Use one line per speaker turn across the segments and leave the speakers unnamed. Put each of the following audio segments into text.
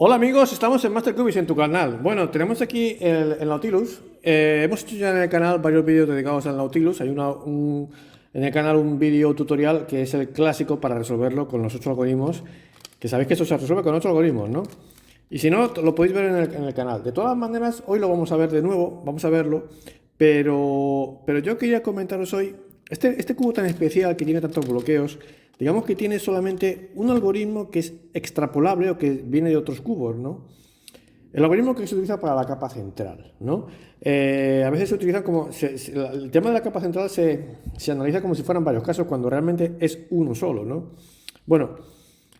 Hola amigos, estamos en MasterCubis en tu canal. Bueno, tenemos aquí el Nautilus. Hemos hecho ya en el canal varios vídeos dedicados al Nautilus. Hay en el canal un vídeo tutorial que es el clásico para resolverlo con los 8 algoritmos. Que sabéis que eso se resuelve con 8 algoritmos, ¿no? Y si no, lo podéis ver en el canal. De todas maneras, hoy lo vamos a ver de nuevo, vamos a verlo. Pero yo quería comentaros hoy, este cubo tan especial que tiene tantos bloqueos, digamos que tiene solamente un algoritmo que es extrapolable o que viene de otros cubos, ¿no? El algoritmo que se utiliza para la capa central, ¿no? A veces se utiliza como... el tema de la capa central se analiza como si fueran varios casos, cuando realmente es uno solo, ¿no? Bueno,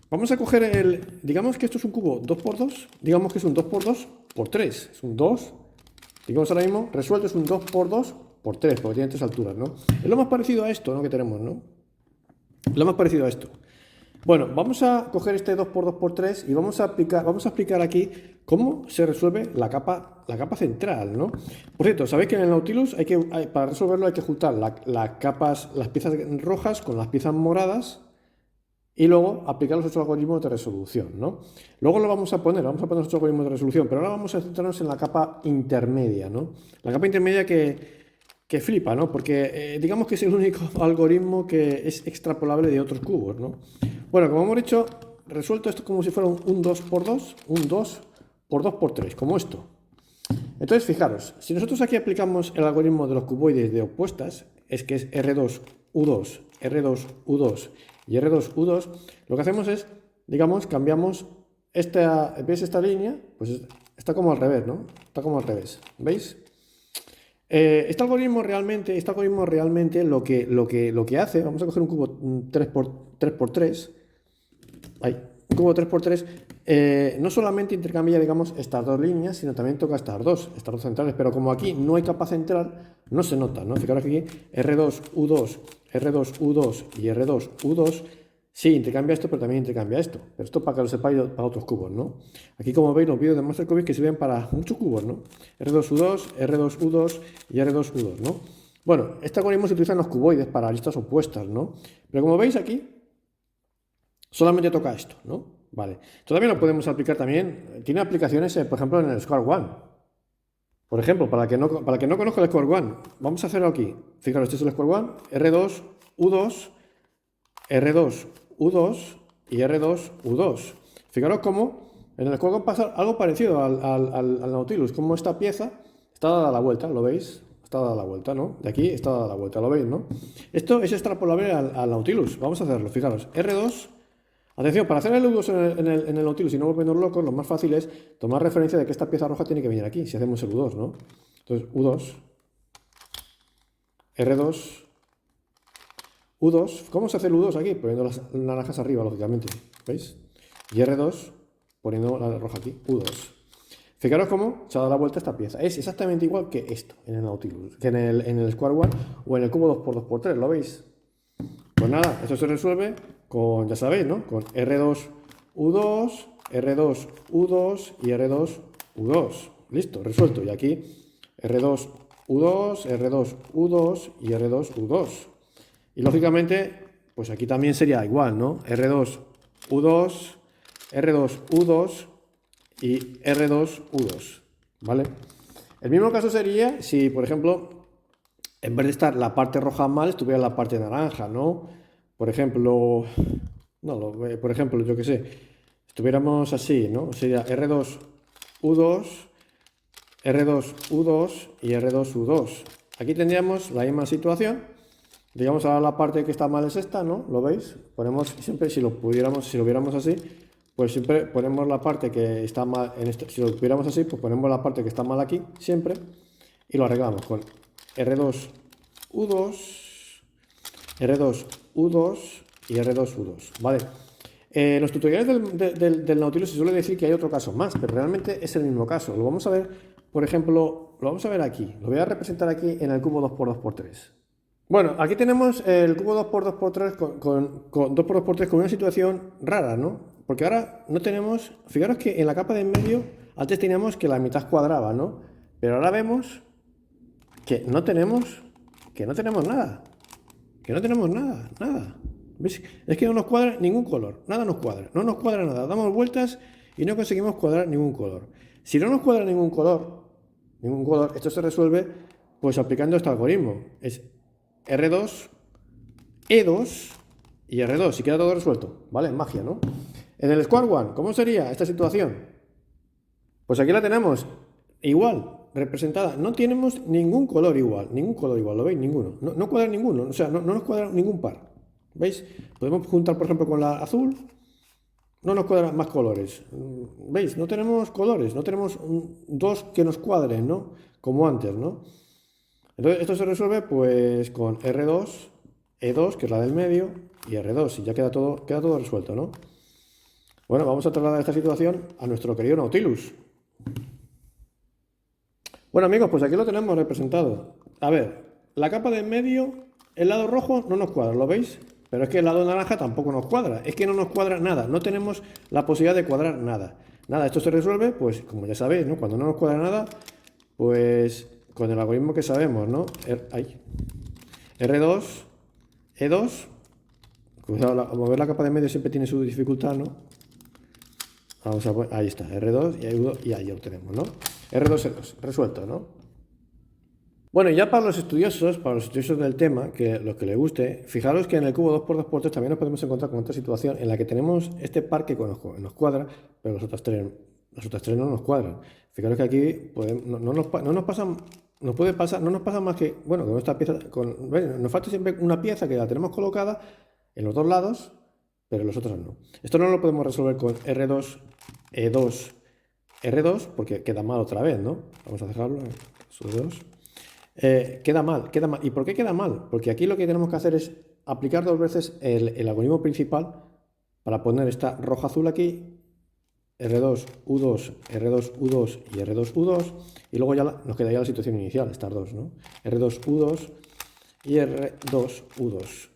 vamos a coger digamos que esto es un cubo 2x2, digamos que es un 2x2 por 3, es un 2, digamos ahora mismo, resuelto es un 2x2 por 3, porque tiene 3 alturas, ¿no? Es lo más parecido a esto, ¿no? Que tenemos, ¿no? Lo más parecido a esto. Bueno, vamos a coger este 2x2x3 y vamos a explicar aquí cómo se resuelve la capa central, ¿no? Por cierto, sabéis que en el Nautilus para resolverlo hay que juntar las piezas rojas con las piezas moradas y luego aplicar los 8 algoritmos de resolución, ¿no? Luego vamos a poner los 8 algoritmos de resolución, pero ahora vamos a centrarnos en la capa intermedia, ¿no? La capa intermedia que flipa, ¿no? Porque digamos que es el único algoritmo que es extrapolable de otros cubos, ¿no? Bueno, como hemos dicho, resuelto esto como si fuera un 2x2, un 2x2x3, como esto. Entonces, fijaros, si nosotros aquí aplicamos el algoritmo de los cuboides de opuestas, es que es R2, U2, R2, U2 y R2, U2, lo que hacemos es, digamos, cambiamos ¿ves esta línea? Pues está como al revés, ¿no? Está como al revés, ¿veis? Este algoritmo realmente lo que hace, vamos a coger un cubo 3x3, un cubo 3x3, no solamente intercambia, digamos, estas dos líneas, sino también toca estas dos centrales, pero como aquí no hay capa central, no se nota, ¿no? Fijaros aquí, R2, U2, R2, U2 y R2, U2, sí, intercambia esto, pero también intercambia esto. Pero esto para que lo sepáis para otros cubos, ¿no? Aquí, como veis, los vídeos de MasterCubis que sirven para muchos cubos, ¿no? R2U2, R2U2 y R2U2, ¿no? Bueno, este algoritmo se utiliza en los cuboides para listas opuestas, ¿no? Pero como veis aquí, solamente toca esto, ¿no? Vale. Todavía lo podemos aplicar también. Tiene aplicaciones, por ejemplo, en el Square One. Por ejemplo, para que no conozca el Square One, vamos a hacerlo aquí. Fijaros, este es el Square One, R2, U2, R2, U2 y R2, U2. Fijaros cómo en el Square One pasa algo parecido al Nautilus, como esta pieza está dada la vuelta, ¿lo veis? Está dada la vuelta, ¿no? De aquí está dada la vuelta, ¿lo veis, no? Esto es extrapolable al Nautilus. Vamos a hacerlo, fijaros. R2. Atención, para hacer el U2 en el Nautilus y no volvernos locos, lo más fácil es tomar referencia de que esta pieza roja tiene que venir aquí, si hacemos el U2, ¿no? Entonces, U2, R2, U2. ¿Cómo se hace el U2 aquí? Poniendo las naranjas arriba, lógicamente, ¿veis? Y R2, poniendo la roja aquí, U2. Fijaros cómo se ha dado la vuelta esta pieza. Es exactamente igual que esto en el Nautilus, que en el Square One o en el cubo 2x2x3, ¿lo veis? Pues nada, eso se resuelve con, ya sabéis, ¿no? Con R2, U2, R2, U2 y R2, U2. Listo, resuelto. Y aquí R2, U2, R2, U2 y R2, U2. Y lógicamente, pues aquí también sería igual, ¿no? R2, U2, R2, U2 y R2, U2. ¿Vale? El mismo caso sería si, por ejemplo, en vez de estar la parte roja mal, estuviera la parte naranja, ¿no? Por ejemplo, por ejemplo, yo qué sé, estuviéramos así, ¿no? Sería R2, U2, R2, U2 y R2, U2. Aquí tendríamos la misma situación. Digamos, ahora la parte que está mal es esta, ¿no? ¿Lo veis? Ponemos siempre, si lo viéramos así, pues siempre ponemos la parte que está mal en esto. Si lo viéramos así, pues ponemos la parte que está mal aquí, siempre, y lo arreglamos con R2, U2, R2, U2 y R2, U2, ¿vale? En los tutoriales del Nautilus se suele decir que hay otro caso más, pero realmente es el mismo caso. Lo vamos a ver, por ejemplo, lo vamos a ver aquí. Lo voy a representar aquí en el cubo 2x2x3. Bueno, aquí tenemos el cubo 2x2x3 con 2x2x3 con una situación rara, ¿no? Porque ahora no tenemos, fijaros que en la capa de en medio antes teníamos que la mitad cuadraba, ¿no? Pero ahora vemos que no tenemos nada. Que no tenemos nada. ¿Veis? Es que no nos cuadra ningún color, nada nos cuadra, no nos cuadra nada. Damos vueltas y no conseguimos cuadrar ningún color. Si no nos cuadra ningún color, esto se resuelve pues aplicando este algoritmo. Es R2, E2 y R2, y queda todo resuelto, ¿vale? Magia, ¿no? En el Square One, ¿cómo sería esta situación? Pues aquí la tenemos igual, representada. No tenemos ningún color igual, ¿lo veis? Ninguno. No cuadra ninguno, o sea, no nos cuadra ningún par. ¿Veis? Podemos juntar, por ejemplo, con la azul. No nos cuadran más colores. ¿Veis? No tenemos colores, no tenemos dos que nos cuadren, ¿no? Como antes, ¿no? Entonces, esto se resuelve pues con R2, E2, que es la del medio, y R2, y ya queda todo resuelto, ¿no? Bueno, vamos a trasladar esta situación a nuestro querido Nautilus. Bueno, amigos, pues aquí lo tenemos representado. A ver, la capa de en medio, el lado rojo no nos cuadra, ¿lo veis? Pero es que el lado naranja tampoco nos cuadra. Es que no nos cuadra nada, no tenemos la posibilidad de cuadrar nada. Nada, esto se resuelve, pues como ya sabéis, ¿no? Cuando no nos cuadra nada, pues con el algoritmo que sabemos, ¿no? R2, E2. Cuidado, mover la capa de medio siempre tiene su dificultad, ¿no? Vamos a poner, ahí está, R2 y E2, y ahí lo tenemos, ¿no? R2, E2, resuelto, ¿no? Bueno, y ya para los estudiosos del tema, que los que les guste, fijaros que en el cubo 2x2x3 también nos podemos encontrar con otra situación en la que tenemos este par que nos cuadra, pero las otras tres no nos cuadran. Fijaros que aquí no nos pasa más que, bueno, con esta pieza, nos falta siempre una pieza que la tenemos colocada en los dos lados, pero los otros no. Esto no lo podemos resolver con R2, E2, R2, porque queda mal otra vez, ¿no? Vamos a dejarlo, R2. Queda mal. ¿Y por qué queda mal? Porque aquí lo que tenemos que hacer es aplicar dos veces el algoritmo principal para poner esta roja-azul aquí, R2, U2, R2, U2 y R2, U2, y luego ya nos quedaría la situación inicial, estas dos, ¿no? R2, U2 y R2, U2.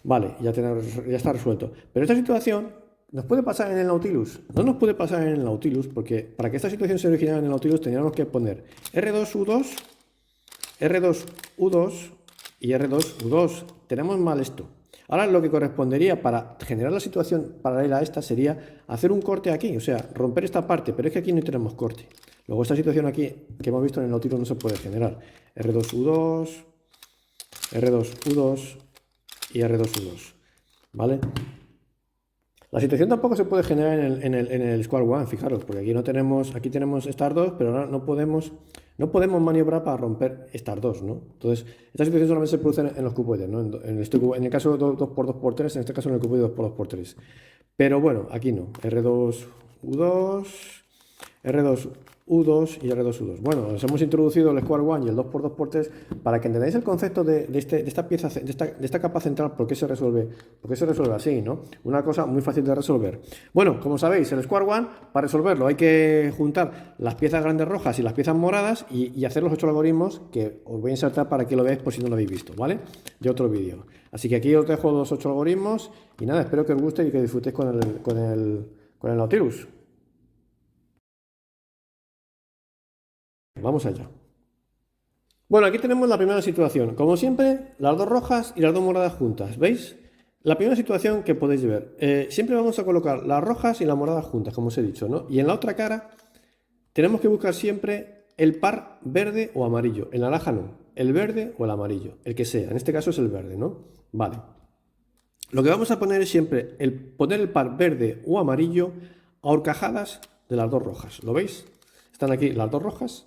Vale, ya está resuelto. Pero esta situación nos puede pasar en el Nautilus. No nos puede pasar en el Nautilus porque para que esta situación se originara en el Nautilus teníamos que poner R2, U2, R2, U2 y R2, U2. Tenemos mal esto. Ahora lo que correspondería para generar la situación paralela a esta sería hacer un corte aquí, o sea, romper esta parte, pero es que aquí no tenemos corte. Luego esta situación aquí que hemos visto en el Nautilus no se puede generar. R2, U2, R2, U2 y R2, U2. ¿Vale? La situación tampoco se puede generar en el Square One, fijaros, porque aquí tenemos estas dos, pero ahora no podemos maniobrar para romper estas dos, ¿no? Entonces, esta situación solamente se produce en los cuboides, ¿no? En el caso de 2x2x3, en este caso en el cuboide 2x2x3. Pero bueno, aquí no. R2, U2, R2, U2 y R2, U2. Bueno, nos hemos introducido el Square One y el 2x2x3 para que entendáis el concepto de esta pieza, de esta capa central, por qué se resuelve así, ¿no? Una cosa muy fácil de resolver. Bueno, como sabéis, el Square One, para resolverlo hay que juntar las piezas grandes rojas y las piezas moradas y hacer los 8 algoritmos que os voy a insertar para que lo veáis por si no lo habéis visto, ¿vale? De otro vídeo. Así que aquí os dejo los 8 algoritmos y nada, espero que os guste y que disfrutéis con el Nautilus. Vamos allá. Bueno, aquí tenemos la primera situación. Como siempre, las dos rojas y las dos moradas juntas. ¿Veis? La primera situación que podéis ver. Siempre vamos a colocar las rojas y las moradas juntas, como os he dicho, ¿no? Y en la otra cara tenemos que buscar siempre el par verde o amarillo. El naranja no. El verde o el amarillo. El que sea. En este caso es el verde, ¿no? Vale. Lo que vamos a poner es siempre poner el par verde o amarillo a horcajadas de las dos rojas. ¿Lo veis? Están aquí las dos rojas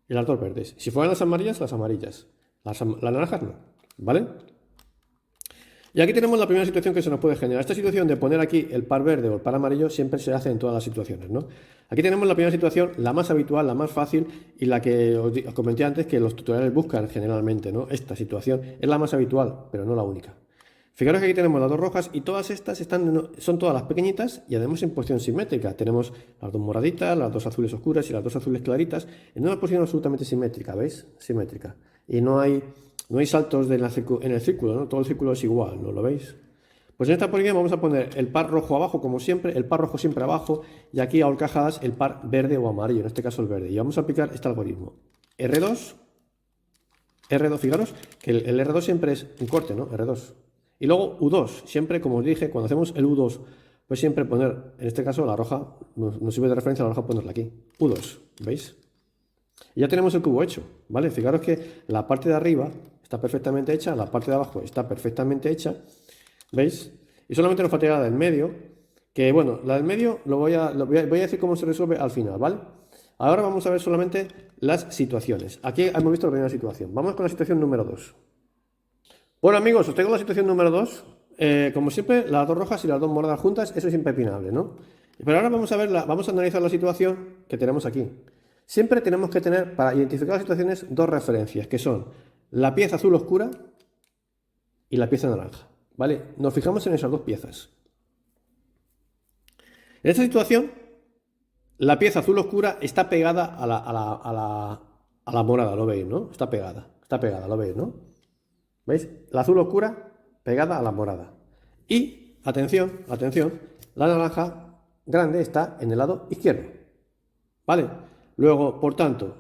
y las dos verdes. Si fueran las amarillas, las amarillas. Las naranjas no, ¿vale? Y aquí tenemos la primera situación que se nos puede generar. Esta situación de poner aquí el par verde o el par amarillo siempre se hace en todas las situaciones, ¿no? Aquí tenemos la primera situación, la más habitual, la más fácil y la que os comenté antes que los tutoriales buscan generalmente, ¿no? Esta situación es la más habitual, pero no la única. Fijaros que aquí tenemos las dos rojas y todas estas son todas las pequeñitas y además en posición simétrica. Tenemos las dos moraditas, las dos azules oscuras y las dos azules claritas en una posición absolutamente simétrica, ¿veis? Simétrica. Y no hay saltos en el círculo, ¿no? Todo el círculo es igual, ¿no lo veis? Pues en esta posición vamos a poner el par rojo abajo como siempre, el par rojo siempre abajo y aquí a horcajadas el par verde o amarillo, en este caso el verde. Y vamos a aplicar este algoritmo. R2, fijaros que el R2 siempre es un corte, ¿no? R2. Y luego U2, siempre como os dije, cuando hacemos el U2 pues siempre poner, en este caso la roja, nos sirve de referencia a la roja ponerla aquí, U2, ¿veis? Y ya tenemos el cubo hecho, ¿vale? Fijaros que la parte de arriba está perfectamente hecha, la parte de abajo está perfectamente hecha, ¿veis? Y solamente nos falta la del medio, que bueno, la del medio voy a decir cómo se resuelve al final, ¿vale? Ahora vamos a ver solamente las situaciones. Aquí hemos visto la primera situación. Vamos con la situación número 2. Bueno, amigos, os tengo la situación número 2. Como siempre, las dos rojas y las dos moradas juntas, eso es impepinable, ¿no? Pero ahora vamos a analizar la situación que tenemos aquí. Siempre tenemos que tener, para identificar las situaciones, dos referencias, que son la pieza azul oscura y la pieza naranja, ¿vale? Nos fijamos en esas dos piezas. En esta situación, la pieza azul oscura está pegada a la morada, ¿lo veis, no? Está pegada, ¿lo veis, no? ¿Veis? La azul oscura pegada a la morada. Y, atención, la naranja grande está en el lado izquierdo, ¿vale? Luego, por tanto,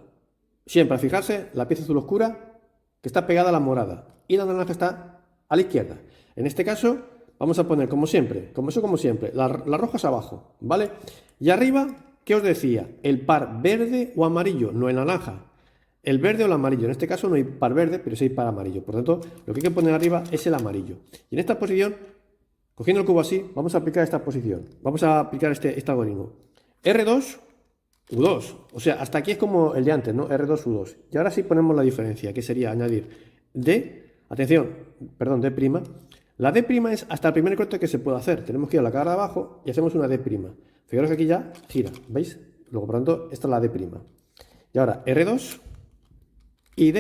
siempre a fijarse, la pieza azul oscura que está pegada a la morada y la naranja está a la izquierda. En este caso, vamos a poner como siempre, las rojas abajo, ¿vale? Y arriba, ¿qué os decía? El par verde o amarillo, no el naranja. El verde o el amarillo. En este caso no hay par verde, pero sí hay par amarillo. Por lo tanto, lo que hay que poner arriba es el amarillo. Y en esta posición, cogiendo el cubo así, vamos a aplicar esta posición. Vamos a aplicar este algoritmo. R2, U2. O sea, hasta aquí es como el de antes, ¿no? R2, U2. Y ahora sí ponemos la diferencia, que sería añadir D, atención, perdón, D'. La D' es hasta el primer corte que se puede hacer. Tenemos que ir a la cara de abajo y hacemos una D'. Fijaros que aquí ya gira, ¿veis? Luego, por lo tanto, esta es la D'. Y ahora, R2 y D.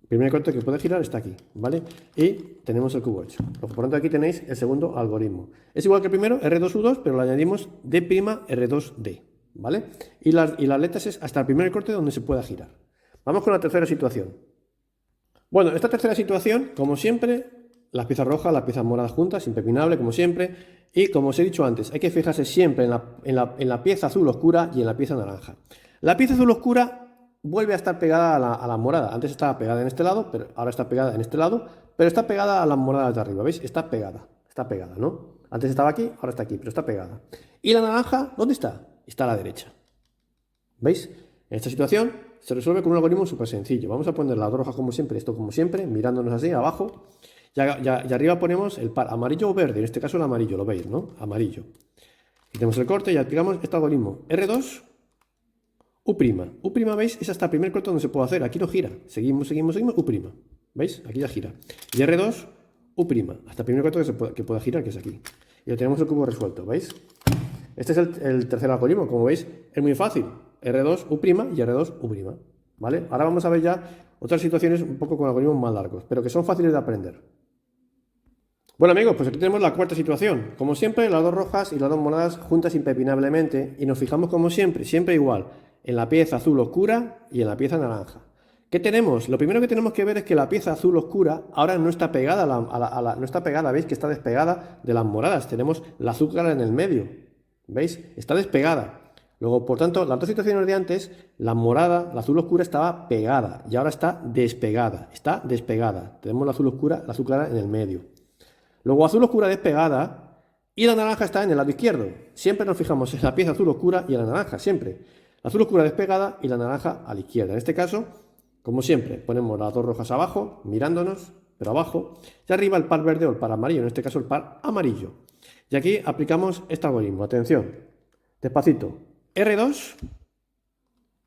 El primer corte que puede girar está aquí, ¿vale? Y tenemos el cubo hecho. Por lo tanto, aquí tenéis el segundo algoritmo. Es igual que el primero, R2U2, pero le añadimos D', R2D, ¿vale? Y las letras es hasta el primer corte donde se pueda girar. Vamos con la tercera situación. Bueno, esta tercera situación, como siempre, las piezas rojas, las piezas moradas juntas, impepinable, como siempre. Y como os he dicho antes, hay que fijarse siempre en la pieza azul oscura y en la pieza naranja. La pieza azul oscura vuelve a estar pegada a la morada. Antes estaba pegada en este lado, pero ahora está pegada en este lado, pero está pegada a las moradas de arriba, ¿veis? Está pegada, ¿no? Antes estaba aquí, ahora está aquí, pero está pegada. ¿Y la naranja dónde está? Está a la derecha. ¿Veis? En esta situación se resuelve con un algoritmo súper sencillo. Vamos a poner las dos rojas como siempre, esto como siempre, mirándonos así abajo. Y arriba ponemos el par amarillo o verde, en este caso el amarillo, lo veis, ¿no? Amarillo. Y tenemos el corte y aplicamos este algoritmo. R2, U'. U', ¿veis? Es hasta el primer corte donde se puede hacer. Aquí no gira. Seguimos, U'. ¿Veis? Aquí ya gira. Y R2, U'. Hasta el primer corte que pueda girar, que es aquí. Y ya tenemos el cubo resuelto, ¿veis? Este es el tercer algoritmo. Como veis, es muy fácil. R2, U' y R2, U'. ¿Vale? Ahora vamos a ver ya otras situaciones un poco con algoritmos más largos, pero que son fáciles de aprender. Bueno, amigos, pues aquí tenemos la cuarta situación. Como siempre, las dos rojas y las dos moradas juntas impepinablemente y nos fijamos como siempre, siempre igual, en la pieza azul oscura y en la pieza naranja. ¿Qué tenemos? Lo primero que tenemos que ver es que la pieza azul oscura ahora no está pegada no está pegada, ¿veis? Que está despegada de las moradas. Tenemos la azul clara en el medio, ¿veis? Está despegada. Luego, por tanto, las dos situaciones de antes, la morada, la azul oscura estaba pegada y ahora está despegada. Está despegada. Tenemos la azul oscura, la azul clara en el medio. Luego azul oscura despegada y la naranja está en el lado izquierdo. Siempre nos fijamos en la pieza azul oscura y en la naranja, siempre. La azul oscura despegada y la naranja a la izquierda. En este caso, como siempre, ponemos las dos rojas abajo, mirándonos, pero abajo. Y arriba el par verde o el par amarillo, en este caso el par amarillo. Y aquí aplicamos este algoritmo. Atención, despacito. R2,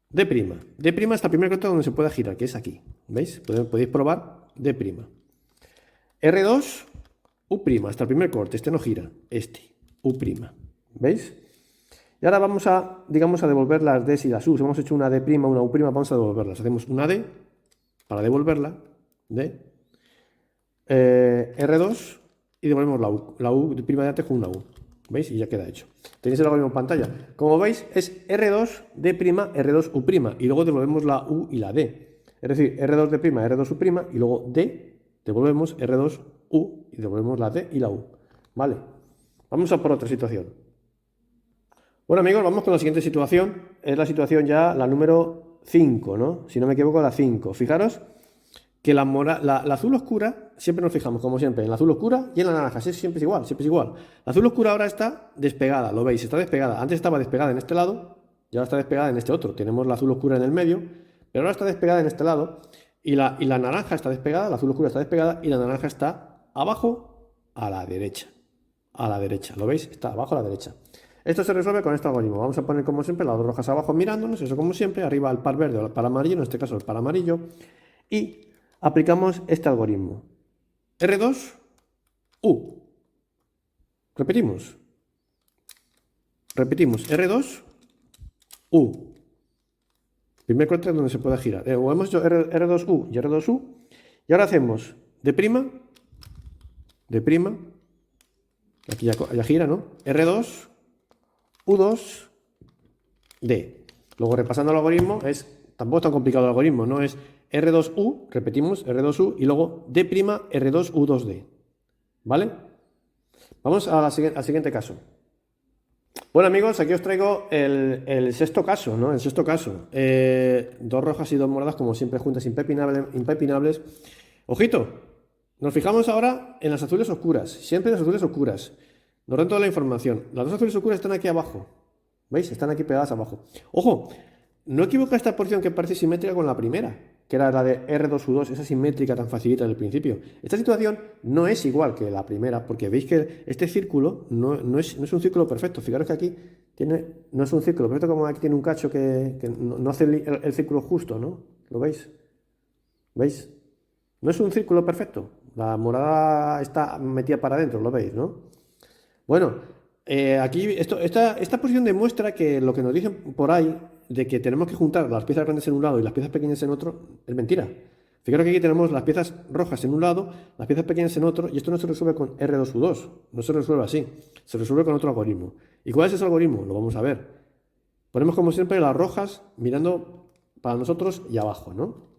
D'. D' hasta el primer corte donde se pueda girar, que es aquí. ¿Veis? Podéis probar D'. R2, U', hasta el primer corte, este no gira, U'. ¿Veis? Y ahora vamos a, digamos, a devolver las D's y las U's. Hemos hecho una D', una U', vamos a devolverlas. Hacemos una D para devolverla, D, R2 y devolvemos la U de antes con una U. ¿Veis? Y ya queda hecho. Tenéis el algoritmo en pantalla. Como veis, es R2, D', R2, U'. Y luego devolvemos la U y la D. Es decir, R2, D', R2, U'. Y luego D, devolvemos R2, U. Y devolvemos la D y la U. ¿Vale? Vamos a por otra situación. Bueno, amigos, vamos con la siguiente situación. Es la situación ya, la número 5, ¿no? Si no me equivoco, la 5. Fijaros que la azul oscura, siempre nos fijamos, como siempre, en la azul oscura y en la naranja, siempre es igual, siempre es igual. La azul oscura ahora está despegada, lo veis, está despegada. Antes estaba despegada en este lado y ahora está despegada en este otro. Tenemos la azul oscura en el medio, pero ahora está despegada en este lado y la naranja está despegada, la azul oscura está despegada y la naranja está abajo a la derecha. A la derecha, ¿lo veis? Está abajo a la derecha. Esto se resuelve con este algoritmo. Vamos a poner como siempre las dos rojas abajo mirándonos, eso como siempre, arriba el par verde o el par amarillo, en este caso el par amarillo, y aplicamos este algoritmo. R2, U. Repetimos. Repetimos. R2, U. Primer corte donde se puede girar. O hemos hecho R2U y R2U. Y ahora hacemos de prima. Aquí ya gira, ¿no? R2, U2, D. Luego repasando el algoritmo, tampoco es tan complicado el algoritmo, ¿no? Es R2U, repetimos, R2U, y luego D', R2U2D. ¿Vale? Vamos al siguiente caso. Bueno, amigos, aquí os traigo el sexto caso, ¿no? El sexto caso. Dos rojas y dos moradas, como siempre, juntas impepinables. Ojito, nos fijamos ahora en las azules oscuras, siempre en las azules oscuras. Nos dan toda la información. Las dos azules oscuras están aquí abajo. ¿Veis? Están aquí pegadas abajo. Ojo, no equivoca esta porción que parece simétrica con la primera, que era la de R2U2, esa simétrica tan facilita del principio. Esta situación no es igual que la primera, porque veis que este círculo no es un círculo perfecto. Fijaros que aquí no es un círculo perfecto, como aquí tiene un cacho que no hace el círculo justo, ¿no? ¿Lo veis? ¿Veis? No es un círculo perfecto. La morada está metida para adentro, ¿lo veis, no? Bueno, aquí esta posición demuestra que lo que nos dicen por ahí de que tenemos que juntar las piezas grandes en un lado y las piezas pequeñas en otro es mentira. Fijaros que aquí tenemos las piezas rojas en un lado, las piezas pequeñas en otro, y esto no se resuelve con R2U2, no se resuelve así, se resuelve con otro algoritmo. ¿Y cuál es ese algoritmo? Lo vamos a ver. Ponemos como siempre las rojas mirando para nosotros y abajo, ¿no?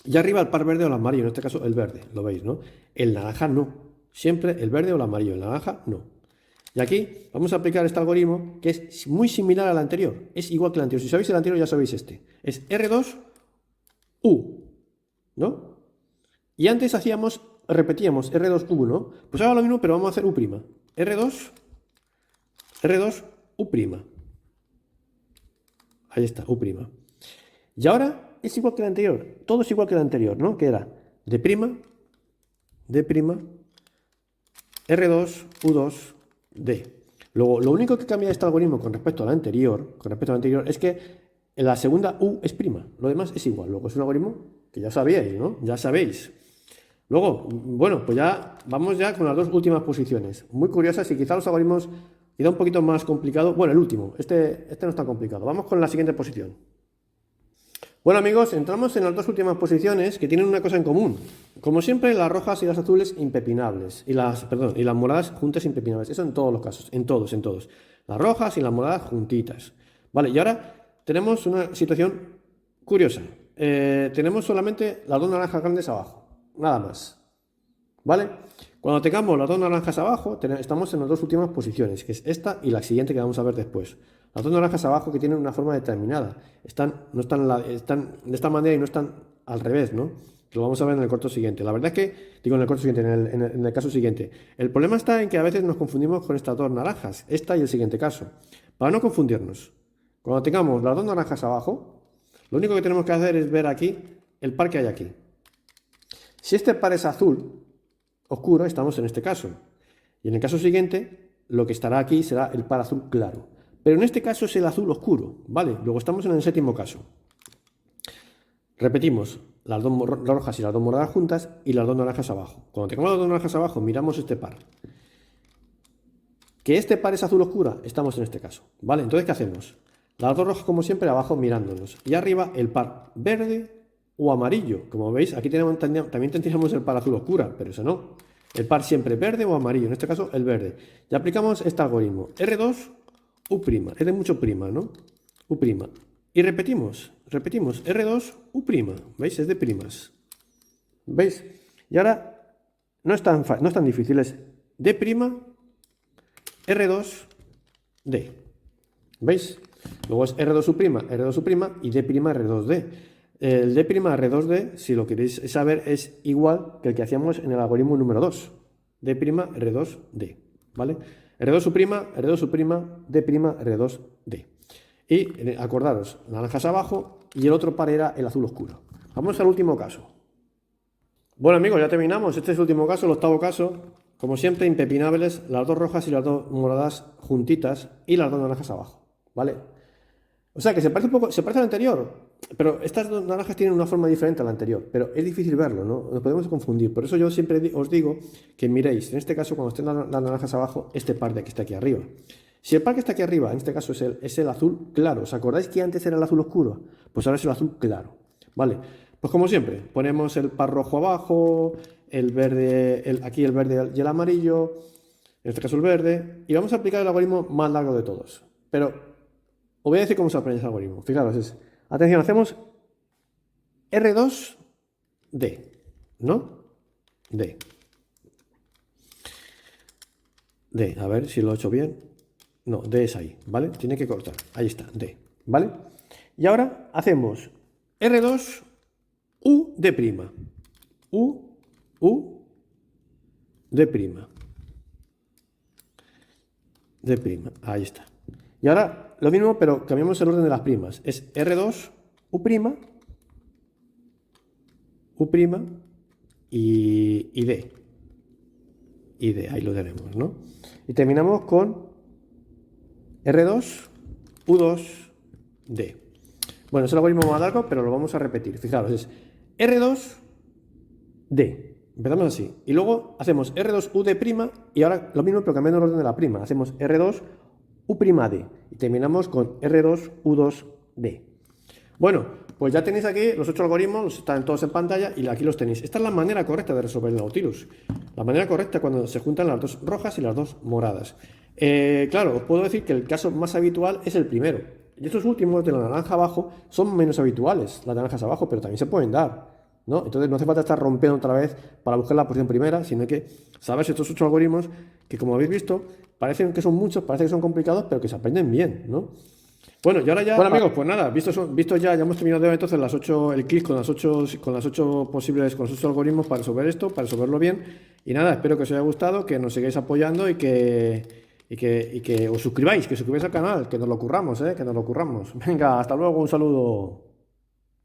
Y arriba el par verde o el amarillo, en este caso el verde, lo veis, ¿no? El naranja no, siempre el verde o el amarillo, el naranja no. Y aquí vamos a aplicar este algoritmo que es muy similar al anterior, es igual que el anterior. Si sabéis el anterior ya sabéis este, es R2U, ¿no? Y antes repetíamos R2U, ¿no? Pues ahora lo mismo, pero vamos a hacer U'. R2U'. Ahí está, U'. Y ahora es igual que el anterior, todo es igual que el anterior, ¿no? Que era D', R2, U2, D. Luego, lo único que cambia este algoritmo con respecto al anterior, es que la segunda U es prima, lo demás es igual. Luego es un algoritmo que ya sabíais, ¿no? Ya sabéis. Luego, bueno, pues ya vamos ya con las dos últimas posiciones. Muy curiosas y quizá los algoritmos queda un poquito más complicado. Bueno, el último, este no es tan complicado. Vamos con la siguiente posición. Bueno, amigos, entramos en las dos últimas posiciones que tienen una cosa en común. Como siempre, las rojas y las azules impepinables. Y las moradas juntas impepinables. Eso en todos los casos, en todos. Las rojas y las moradas juntitas. Vale, y ahora tenemos una situación curiosa. Tenemos solamente las dos naranjas grandes abajo. Nada más. ¿Vale? Cuando tengamos las dos naranjas abajo, estamos en las dos últimas posiciones, que es esta y la siguiente que vamos a ver después. Las dos naranjas abajo que tienen una forma determinada. Están de esta manera y no están al revés, ¿no? Lo vamos a ver en el corto siguiente. La verdad es que, digo en el corto siguiente, en el caso siguiente. El problema está en que a veces nos confundimos con estas dos naranjas, esta y el siguiente caso. Para no confundirnos, cuando tengamos las dos naranjas abajo, lo único que tenemos que hacer es ver aquí el par que hay aquí. Si este par es azul oscuro, estamos en este caso. Y en el caso siguiente, lo que estará aquí será el par azul claro. Pero en este caso es el azul oscuro, ¿vale? Luego estamos en el séptimo caso. Repetimos, las dos rojas y las dos moradas juntas y las dos naranjas abajo. Cuando tengamos las dos naranjas abajo, miramos este par. Que este par es azul oscura, estamos en este caso, ¿vale? Entonces, ¿qué hacemos? Las dos rojas, como siempre, abajo mirándonos. Y arriba el par verde o amarillo. Como veis, aquí también tendríamos el par azul oscura, pero eso no. El par siempre verde o amarillo, en este caso el verde. Y aplicamos este algoritmo. R2, U'. Es de mucho prima, ¿no? U'. Y repetimos. R2, U'. ¿Veis? Es de primas. ¿Veis? Y ahora no es tan difícil. Es D', R2, D. ¿Veis? Luego es R2', R2', y D', R2D. el d'R2D, si lo queréis saber, es igual que el que hacíamos en el algoritmo número 2. D'R2D, ¿vale? R2', R2', D', R2D. Y acordaros, naranjas abajo y el otro par era el azul oscuro. Vamos al último caso. Bueno amigos, ya terminamos. Este es el último caso, el octavo caso. Como siempre, impepinables, las dos rojas y las dos moradas juntitas y las dos naranjas abajo, ¿vale? O sea que se parece un poco, se parece al anterior, pero estas dos naranjas tienen una forma diferente a la anterior, pero es difícil verlo, ¿no? Nos podemos confundir. Por eso yo siempre os digo que miréis, en este caso, cuando estén las naranjas abajo, este par de que está aquí arriba. Si el par que está aquí arriba, en este caso es el azul claro, ¿os acordáis que antes era el azul oscuro? Pues ahora es el azul claro, ¿vale? Pues como siempre, ponemos el par rojo abajo, el verde, aquí el verde y el amarillo, en este caso el verde, y vamos a aplicar el algoritmo más largo de todos. Pero os voy a decir cómo se aprende ese algoritmo. Fijaros, atención, hacemos R2D, ¿no? D. D, a ver si lo he hecho bien. No, D es ahí, ¿vale? Tiene que cortar. Ahí está, D, ¿vale? Y ahora hacemos R2 U D'. U D'. D', ahí está. Y ahora lo mismo, pero cambiamos el orden de las primas. Es R2 U', y D. Y D, ahí lo tenemos, ¿no? Y terminamos con R2 U2 D. Bueno, es el algoritmo más largo, pero lo vamos a repetir. Fijaros, es R2 D. Empezamos así. Y luego hacemos R2 U D' y ahora lo mismo, pero cambiando el orden de la prima. Hacemos R2 U' D y terminamos con R2 U2 D. Bueno, pues ya tenéis aquí los 8 algoritmos, están todos en pantalla y aquí los tenéis. Esta es la manera correcta de resolver el Nautilus. La manera correcta cuando se juntan las dos rojas y las dos moradas. Claro, os puedo decir que el caso más habitual es el primero. Y estos últimos de la naranja abajo son menos habituales, las naranjas abajo, pero también se pueden dar, ¿no? Entonces no hace falta estar rompiendo otra vez para buscar la posición primera, sino que saber estos 8 algoritmos que, como habéis visto, parecen que son muchos, parece que son complicados, pero que se aprenden bien, ¿no? Bueno, y ahora ya... Bueno amigos, pues nada, visto ya hemos terminado entonces las 8, el quiz con las 8 posibles, con los 8 algoritmos para resolver esto, para resolverlo bien. Y nada, espero que os haya gustado, que nos sigáis apoyando y que os suscribáis al canal, que nos lo curramos, que nos lo curramos. Venga, hasta luego, un saludo.